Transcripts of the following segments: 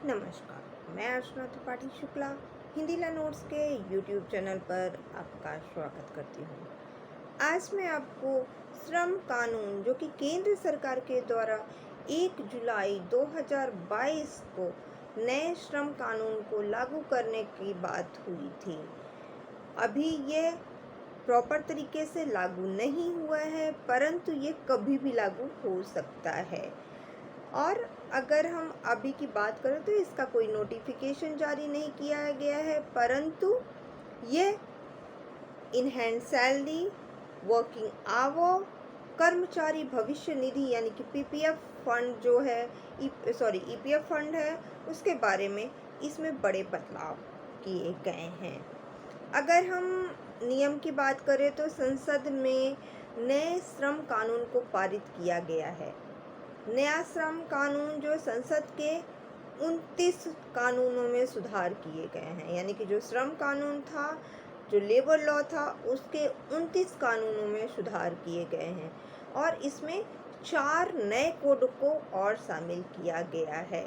नमस्कार, मैं अर्चना त्रिपाठी शुक्ला हिंदी नोट्स के यूट्यूब चैनल पर आपका स्वागत करती हूँ। आज मैं आपको श्रम कानून जो कि केंद्र सरकार के द्वारा 1 जुलाई 2022 को नए श्रम कानून को लागू करने की बात हुई थी। अभी ये प्रॉपर तरीके से लागू नहीं हुआ है, परंतु ये कभी भी लागू हो सकता है। और अगर हम अभी की बात करें तो इसका कोई नोटिफिकेशन जारी नहीं किया गया है, परंतु ये in hand salary, working hour, कर्मचारी भविष्य निधि यानी कि पीपीएफ फंड जो है ईपीएफ फंड है, उसके बारे में इसमें बड़े बदलाव किए गए हैं। अगर हम नियम की बात करें तो संसद में नए श्रम कानून को पारित किया गया है। नया श्रम कानून जो संसद के 29 कानूनों में सुधार किए गए हैं, यानी कि जो श्रम कानून था, जो लेबर लॉ था, उसके 29 कानूनों में सुधार किए गए हैं और इसमें 4 नए कोड को और शामिल किया गया है।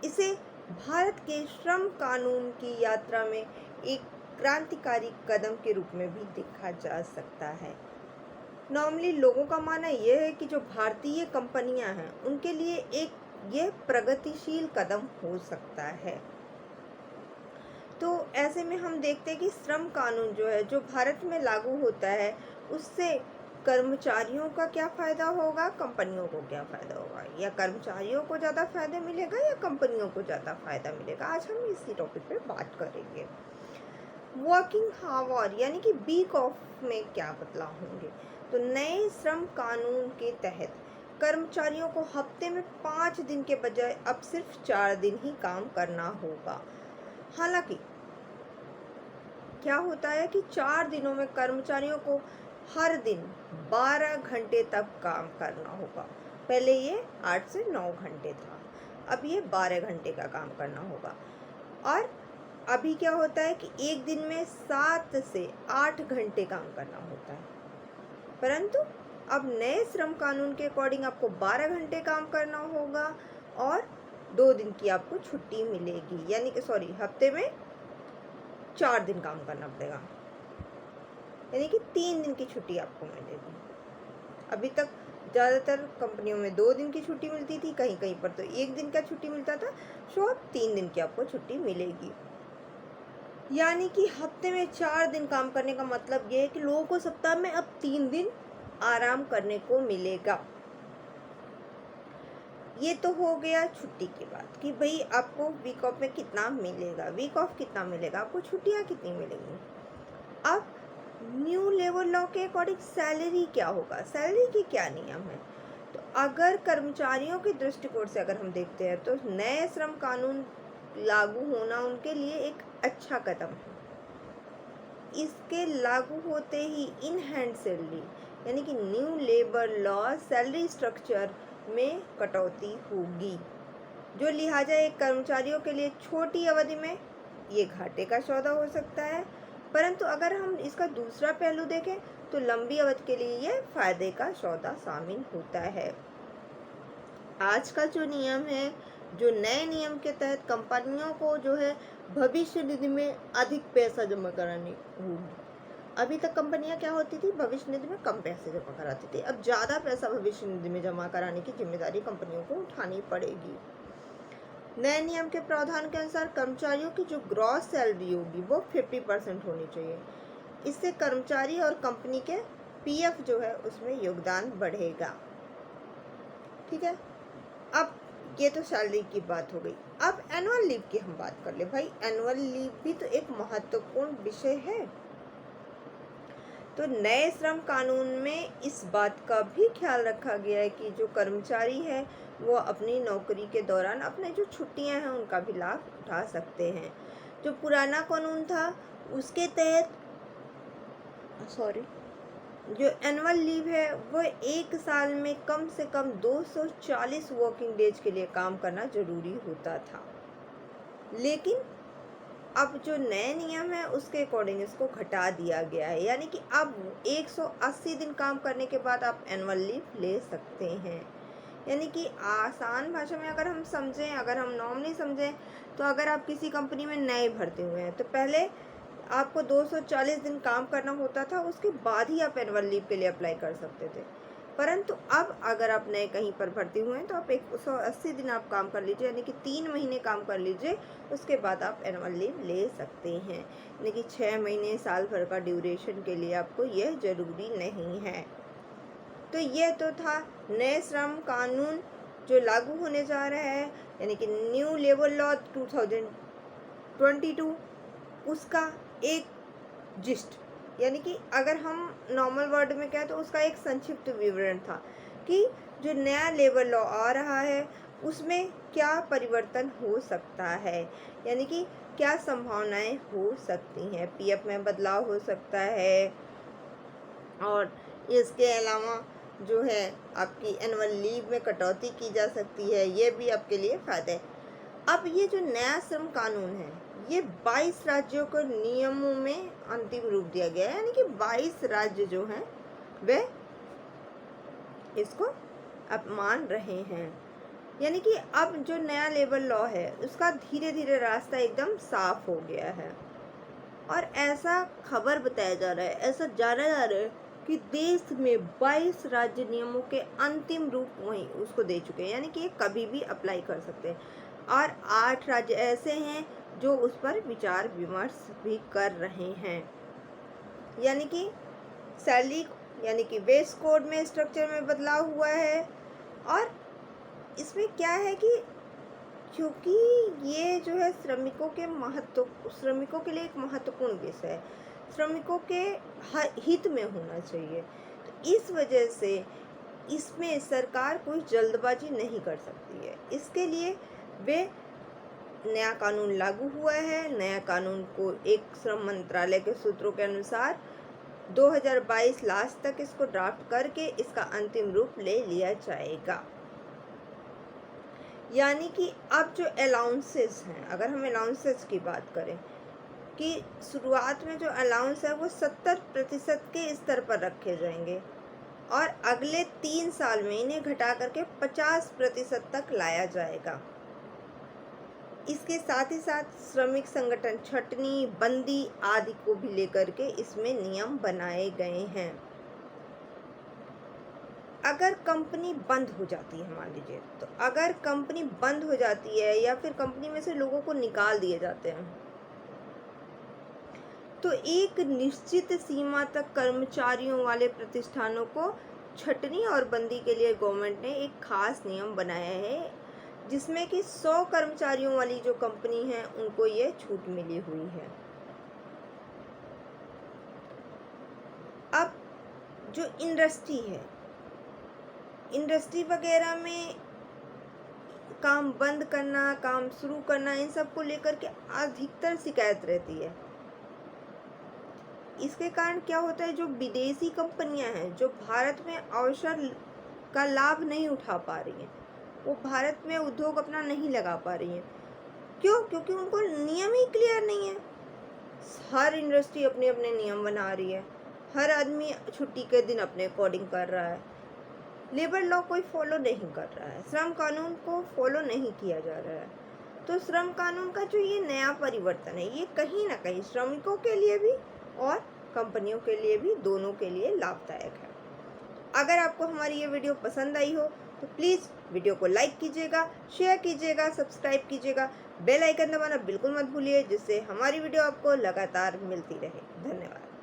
इसे भारत के श्रम कानून की यात्रा में एक क्रांतिकारी कदम के रूप में भी देखा जा सकता है। नॉर्मली लोगों का मानना यह है कि जो भारतीय कंपनियां हैं उनके लिए ये प्रगतिशील कदम हो सकता है। तो ऐसे में हम देखते हैं कि श्रम कानून जो है, जो भारत में लागू होता है, उससे कर्मचारियों का क्या फ़ायदा होगा, कंपनियों को क्या फ़ायदा होगा, या कर्मचारियों को ज़्यादा फ़ायदा मिलेगा या कंपनियों को ज़्यादा फ़ायदा मिलेगा, आज हम इसी टॉपिक पे बात करेंगे। वर्किंग आवर यानी कि वीक ऑफ में क्या बदलाव होंगे। तो नए श्रम कानून के तहत कर्मचारियों को हफ्ते में 5 दिन के बजाय अब सिर्फ 4 दिन ही काम करना होगा। हालांकि क्या होता है कि 4 दिनों में कर्मचारियों को हर दिन 12 घंटे तक काम करना होगा। पहले ये 8 से 9 घंटे था, अब ये 12 घंटे का काम करना होगा। और अभी क्या होता है कि एक दिन में 7 से 8 घंटे काम करना होता है, परंतु अब नए श्रम कानून के अकॉर्डिंग आपको 12 घंटे काम करना होगा और 2 दिन की आपको छुट्टी मिलेगी, यानी कि हफ्ते में 4 दिन काम करना पड़ेगा, यानी कि 3 दिन की छुट्टी आपको मिलेगी। अभी तक ज़्यादातर कंपनियों में 2 दिन की छुट्टी मिलती थी, कहीं कहीं पर तो 1 दिन का छुट्टी मिलता था। सो अब 3 दिन की आपको छुट्टी मिलेगी, यानी कि हफ्ते में 4 दिन काम करने का मतलब ये है कि लोगों को सप्ताह में अब 3 दिन आराम करने को मिलेगा। ये तो हो गया छुट्टी की बात कि भाई आपको वीक ऑफ में कितना मिलेगा, वीक ऑफ कितना मिलेगा, आपको छुट्टियां कितनी मिलेंगी। अब न्यू लेबर लॉ के अकॉर्डिंग सैलरी क्या होगा, सैलरी के क्या नियम है। तो अगर कर्मचारियों के दृष्टिकोण से अगर हम देखते हैं तो नए श्रम कानून लागू होना उनके लिए एक अच्छा कदम है। इसके लागू होते ही इन हैंड सैलरी यानी कि new labour law salary structure में कटौती होगी, जो लिहाजा एक कर्मचारियों के लिए छोटी अवधि में ये घाटे का सौदा हो सकता है, परंतु अगर हम इसका दूसरा पहलू देखें तो लंबी अवधि के लिए ये फायदे का सौदा शामिल होता है। आज का जो नियम है, जो नए नियम के तहत कंपनियों को जो है भविष्य निधि में अधिक पैसा जमा करानी होगी। अभी तक कंपनियां क्या होती थी, भविष्य निधि में कम पैसे जमा कराती थी, अब ज़्यादा पैसा भविष्य निधि में जमा कराने की जिम्मेदारी कंपनियों को उठानी पड़ेगी। नए नियम के प्रावधान के अनुसार कर्मचारियों की जो ग्रॉस सैलरी होगी वो 50% होनी चाहिए। इससे कर्मचारी और कंपनी के पीएफ जो है उसमें योगदान बढ़ेगा। ठीक है, अब ये तो सैलरी की बात हो गई। अब एनुअल लीव की हम बात कर ले। भाई एनुअल लीव भी तो एक महत्वपूर्ण विषय है। तो नए श्रम कानून में इस बात का भी ख्याल रखा गया है कि जो कर्मचारी है वो अपनी नौकरी के दौरान अपने जो छुट्टियां हैं उनका भी लाभ उठा सकते हैं। जो पुराना कानून था उसके तहत जो एनुअल लीव है वो 1 साल में कम से कम 240 वर्किंग डेज के लिए काम करना जरूरी होता था, लेकिन अब जो नए नियम है उसके अकॉर्डिंग इसको घटा दिया गया है, यानी कि अब 180 दिन काम करने के बाद आप एनुअल लीव ले सकते हैं। यानी कि आसान भाषा में अगर हम समझें, अगर हम नॉर्मली समझें, तो अगर आप किसी कंपनी में नए भर्ती हुए हैं तो पहले आपको 240 दिन काम करना होता था, उसके बाद ही आप एनुअल लीव के लिए अप्लाई कर सकते थे। परंतु अब अगर आप नए कहीं पर भर्ती हुए हैं तो आप 180 दिन आप काम कर लीजिए, यानी कि 3 महीने काम कर लीजिए, उसके बाद आप एनुअल लीव ले सकते हैं। यानी कि 6 महीने साल भर का ड्यूरेशन के लिए आपको यह ज़रूरी नहीं है। तो ये तो था नए श्रम कानून जो लागू होने जा रहा है, यानी कि न्यू लेबर लॉ 2022, उसका एक जिस्ट, यानी कि अगर हम नॉर्मल वर्ड में कहें तो उसका एक संक्षिप्त विवरण था कि जो नया लेबर लॉ आ रहा है उसमें क्या परिवर्तन हो सकता है, यानी कि क्या संभावनाएं हो सकती हैं। पीएफ में बदलाव हो सकता है और इसके अलावा जो है आपकी एनुअल लीव में कटौती की जा सकती है, ये भी आपके लिए फ़ायदा है। अब ये जो नया श्रम कानून है ये 22 राज्यों को नियमों में अंतिम रूप दिया गया है, यानी कि 22 राज्य जो हैं वे इसको अब मान रहे हैं। यानी कि अब जो नया लेबर लॉ है उसका धीरे धीरे रास्ता एकदम साफ हो गया है। और ऐसा खबर बताया जा रहा है, ऐसा जाना जा रहा है कि देश में 22 राज्य नियमों के अंतिम रूप वहीं उसको दे चुके हैं, यानी कि ये कभी भी अप्लाई कर सकते हैं। और 8 राज्य ऐसे हैं जो उस पर विचार विमर्श भी कर रहे हैं। यानी कि सैलरी, यानी कि वेज कोड में स्ट्रक्चर में बदलाव हुआ है। और इसमें क्या है कि क्योंकि ये जो है श्रमिकों के लिए एक महत्वपूर्ण विषय है, श्रमिकों के हित में होना चाहिए, तो इस वजह से इसमें सरकार कोई जल्दबाजी नहीं कर सकती है। इसके लिए वे नया कानून लागू हुआ है। नया कानून को एक श्रम मंत्रालय के सूत्रों के अनुसार 2022 लास्ट तक इसको ड्राफ्ट करके इसका अंतिम रूप ले लिया जाएगा। यानी कि अब जो अलाउंसेस हैं, अगर हम अलाउंसेस की बात करें कि शुरुआत में जो अलाउंस है वो 70% के स्तर पर रखे जाएंगे और अगले 3 साल में इन्हें घटा करके 50% तक लाया जाएगा। इसके साथ ही साथ श्रमिक संगठन छटनी, बंदी आदि को भी लेकर के इसमें नियम बनाए गए हैं। अगर कंपनी बंद हो जाती है, मान लीजिए, तो अगर कंपनी बंद हो जाती है या फिर कंपनी में से लोगों को निकाल दिए जाते हैं, तो एक निश्चित सीमा तक कर्मचारियों वाले प्रतिष्ठानों को छटनी और बंदी के लिए गवर्नमेंट ने एक खास नियम बनाया है, जिसमें कि 100 कर्मचारियों वाली जो कंपनी है उनको ये छूट मिली हुई है। अब जो इंडस्ट्री है, इंडस्ट्री वगैरह में काम बंद करना, काम शुरू करना, इन सब को लेकर के अधिकतर शिकायत रहती है। इसके कारण क्या होता है, जो विदेशी कंपनियां हैं जो भारत में अवसर का लाभ नहीं उठा पा रही हैं, वो भारत में उद्योग अपना नहीं लगा पा रही हैं। क्यों? क्योंकि उनको नियम ही क्लियर नहीं है। हर इंडस्ट्री अपने अपने नियम बना रही है, हर आदमी छुट्टी के दिन अपने अकॉर्डिंग कर रहा है, लेबर लॉ कोई फॉलो नहीं कर रहा है, श्रम कानून को फॉलो नहीं किया जा रहा है। तो श्रम कानून का जो ये नया परिवर्तन है ये कहीं ना कहीं श्रमिकों के लिए भी और कंपनियों के लिए भी, दोनों के लिए लाभदायक है। अगर आपको हमारी ये वीडियो पसंद आई हो तो प्लीज़ वीडियो को लाइक कीजिएगा, शेयर कीजिएगा, सब्सक्राइब कीजिएगा, बेल आइकन दबाना बिल्कुल मत भूलिए, जिससे हमारी वीडियो आपको लगातार मिलती रहे। धन्यवाद।